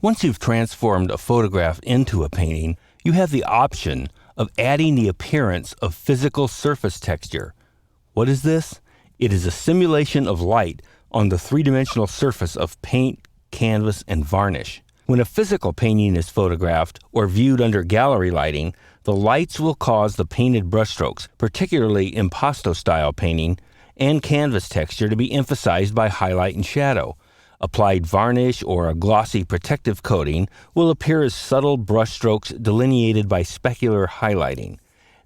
Once you've transformed a photograph into a painting, you have the option of adding the appearance of physical surface texture. What is this? It is a simulation of light on the three-dimensional surface of paint, canvas, and varnish. When a physical painting is photographed or viewed under gallery lighting, the lights will cause the painted brushstrokes, particularly impasto-style painting, and canvas texture to be emphasized by highlight and shadow. Applied varnish or a glossy protective coating will appear as subtle brushstrokes delineated by specular highlighting.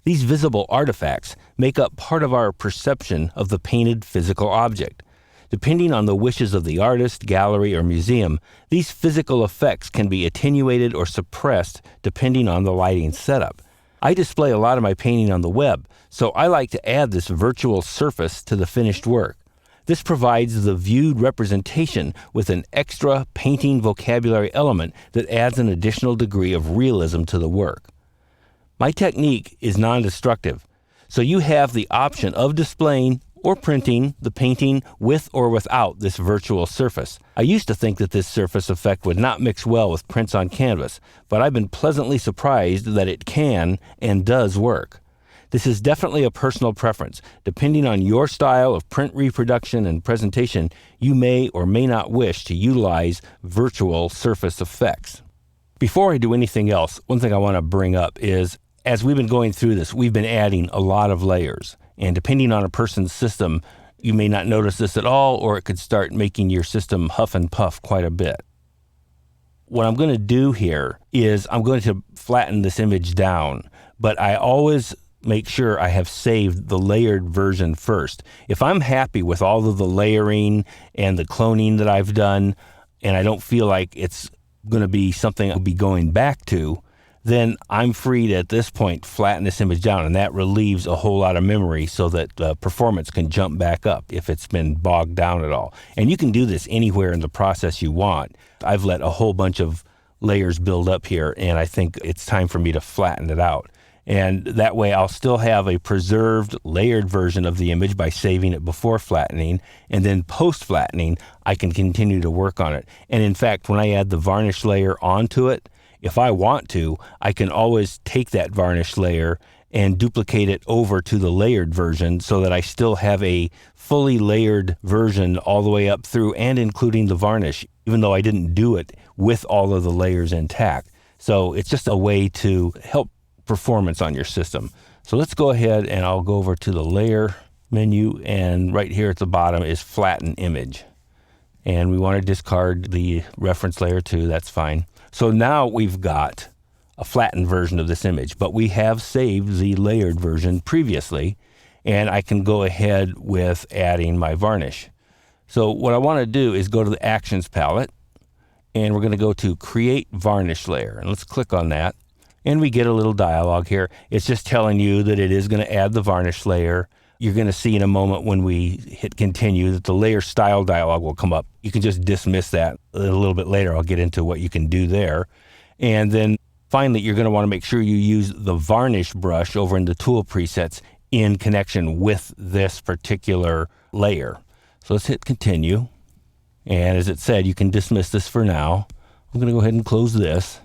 These visible artifacts make up part of our perception of the painted physical object. Depending on the wishes of the artist, gallery, or museum, these physical effects can be attenuated or suppressed depending on the lighting setup. I display a lot of my painting on the web, so I like to add this virtual surface to the finished work. This provides the viewed representation with an extra painting vocabulary element that adds an additional degree of realism to the work. My technique is non-destructive, so you have the option of displaying or printing the painting with or without this virtual surface. I used to think that this surface effect would not mix well with prints on canvas, but I've been pleasantly surprised that it can and does work. This is definitely a personal preference. Depending on your style of print reproduction and presentation, you may or may not wish to utilize virtual surface effects. Before I do anything else, one thing I want to bring up is, as we've been going through this, we've been adding a lot of layers. And depending on a person's system, you may not notice this at all, or it could start making your system huff and puff quite a bit. What I'm going to do here is I'm going to flatten this image down, but I always make sure I have saved the layered version first. If I'm happy with all of the layering and the cloning that I've done, and I don't feel like it's going to be something I'll be going back to, then I'm free to, at this point, flatten this image down, and that relieves a whole lot of memory so that performance can jump back up if it's been bogged down at all. And you can do this anywhere in the process you want. I've let a whole bunch of layers build up here, and I think it's time for me to flatten it out. And that way I'll still have a preserved layered version of the image by saving it before flattening, and then post-flattening, I can continue to work on it. And in fact, when I add the varnish layer onto it, if I want to, I can always take that varnish layer and duplicate it over to the layered version so that I still have a fully layered version all the way up through and including the varnish, even though I didn't do it with all of the layers intact. So it's just a way to help performance on your system. So let's go ahead and I'll go over to the layer menu, and right here at the bottom is flatten image. And we want to discard the reference layer too, that's fine. So now we've got a flattened version of this image, but we have saved the layered version previously, and I can go ahead with adding my varnish. So what I want to do is go to the Actions palette, and we're going to go to Create Varnish Layer, and let's click on that. And we get a little dialog here. It's just telling you that it is going to add the varnish layer. You're going to see in a moment when we hit continue that the layer style dialog will come up. You can just dismiss that a little bit later. I'll get into what you can do there. And then finally, you're going to want to make sure you use the varnish brush over in the tool presets in connection with this particular layer. So let's hit continue. And as it said, you can dismiss this for now. I'm going to go ahead and close this.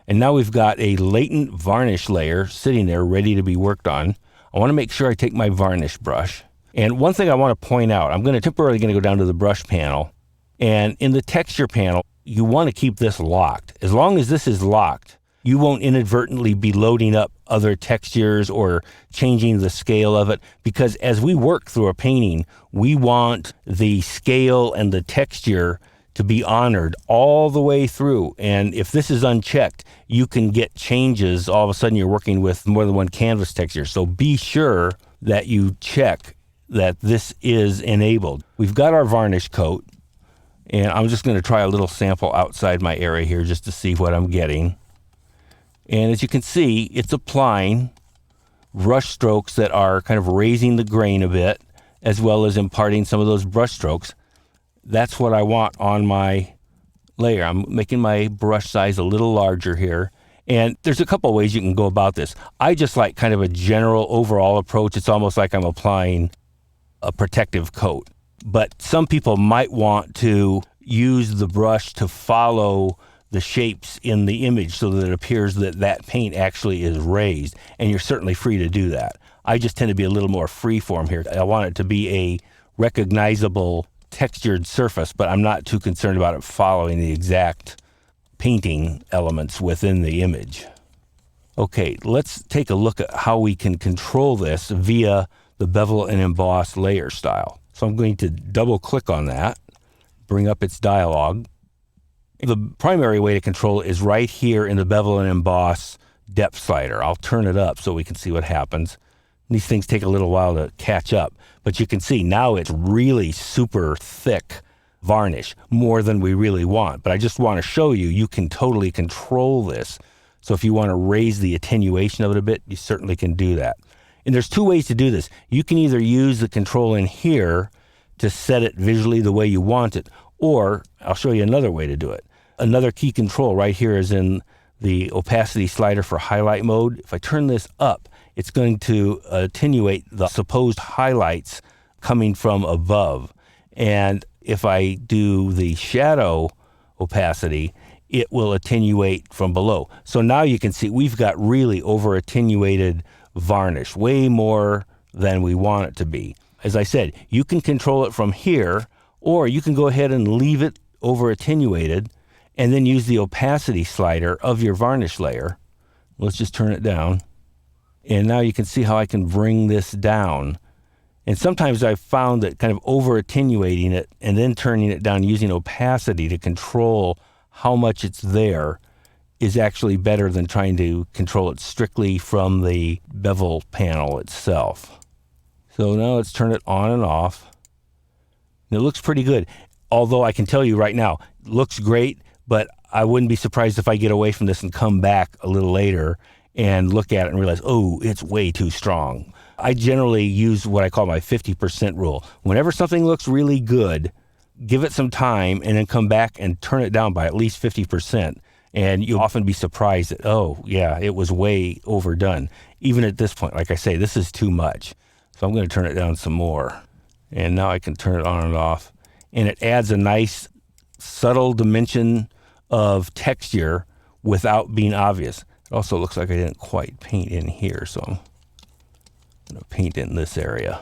And now we've got a latent varnish layer sitting there ready to be worked on. I want to make sure I take my varnish brush. And one thing I want to point out, I'm temporarily going to go down to the brush panel. And in the texture panel, you want to keep this locked. As long as this is locked, you won't inadvertently be loading up other textures or changing the scale of it, because as we work through a painting, we want the scale and the texture to be honored all the way through. And if this is unchecked, you can get changes. All of a sudden you're working with more than one canvas texture. So be sure that you check that this is enabled. We've got our varnish coat, and I'm just going to try a little sample outside my area here just to see what I'm getting. And as you can see, it's applying brush strokes that are kind of raising the grain a bit, as well as imparting some of those brush strokes. That's what I want on my layer. I'm making my brush size a little larger here. And there's a couple of ways you can go about this. I just like kind of a general overall approach. It's almost like I'm applying a protective coat. But some people might want to use the brush to follow the shapes in the image so that it appears that that paint actually is raised, and you're certainly free to do that. I just tend to be a little more freeform here. I want it to be a recognizable textured surface, but I'm not too concerned about it following the exact painting elements within the image. Okay, let's take a look at how we can control this via the bevel and emboss layer style. So I'm going to double click on that, bring up its dialog. The primary way to control it is right here in the bevel and emboss depth slider. I'll turn it up so we can see what happens. These things take a little while to catch up, but you can see now it's really super thick varnish, more than we really want. But I just want to show you, you can totally control this. So if you want to raise the attenuation of it a bit, you certainly can do that. And there's two ways to do this. You can either use the control in here to set it visually the way you want it, or I'll show you another way to do it. Another key control right here is in the opacity slider for highlight mode. If I turn this up, it's going to attenuate the supposed highlights coming from above. And if I do the shadow opacity, it will attenuate from below. So now you can see we've got really over attenuated varnish, way more than we want it to be. As I said, you can control it from here, or you can go ahead and leave it over attenuated and then use the opacity slider of your varnish layer. Let's just turn it down. And now you can see how I can bring this down. And sometimes I've found that kind of over attenuating it and then turning it down using opacity to control how much it's there is actually better than trying to control it strictly from the bevel panel itself. So now let's turn it on and off. And it looks pretty good. Although I can tell you right now, it looks great, but I wouldn't be surprised if I get away from this and come back a little later and look at it and realize, oh, it's way too strong. I generally use what I call my 50% rule. Whenever something looks really good, give it some time and then come back and turn it down by at least 50%. And you'll often be surprised that, oh, yeah, it was way overdone. Even at this point, like I say, this is too much. So I'm going to turn it down some more. And now I can turn it on and off. And it adds a nice, subtle dimension of texture without being obvious. It also looks like I didn't quite paint in here, so I'm going to paint in this area.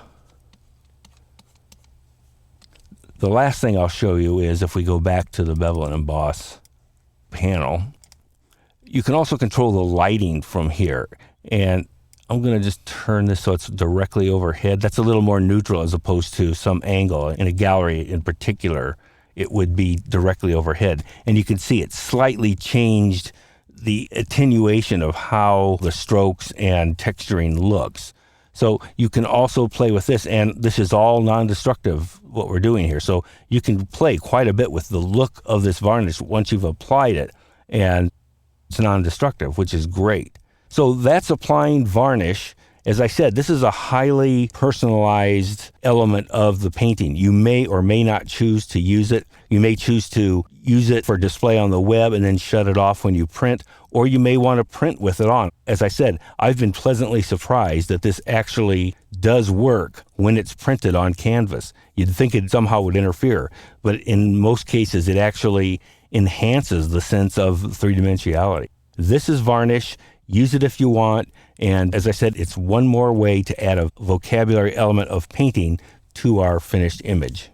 The last thing I'll show you is if we go back to the bevel and emboss panel, you can also control the lighting from here. And I'm going to just turn this so it's directly overhead. That's a little more neutral as opposed to some angle. In a gallery in particular, it would be directly overhead. And you can see it slightly changed the attenuation of how the strokes and texturing looks. So you can also play with this, and this is all non-destructive, what we're doing here. So you can play quite a bit with the look of this varnish once you've applied it, and it's non-destructive, which is great. So that's applying varnish. As I said, this is a highly personalized element of the painting. You may or may not choose to use it. You may choose to use it for display on the web and then shut it off when you print, or you may want to print with it on. As I said, I've been pleasantly surprised that this actually does work when it's printed on canvas. You'd think it somehow would interfere, but in most cases it actually enhances the sense of three-dimensionality. This is varnish. Use it if you want. And as I said, it's one more way to add a vocabulary element of painting to our finished image.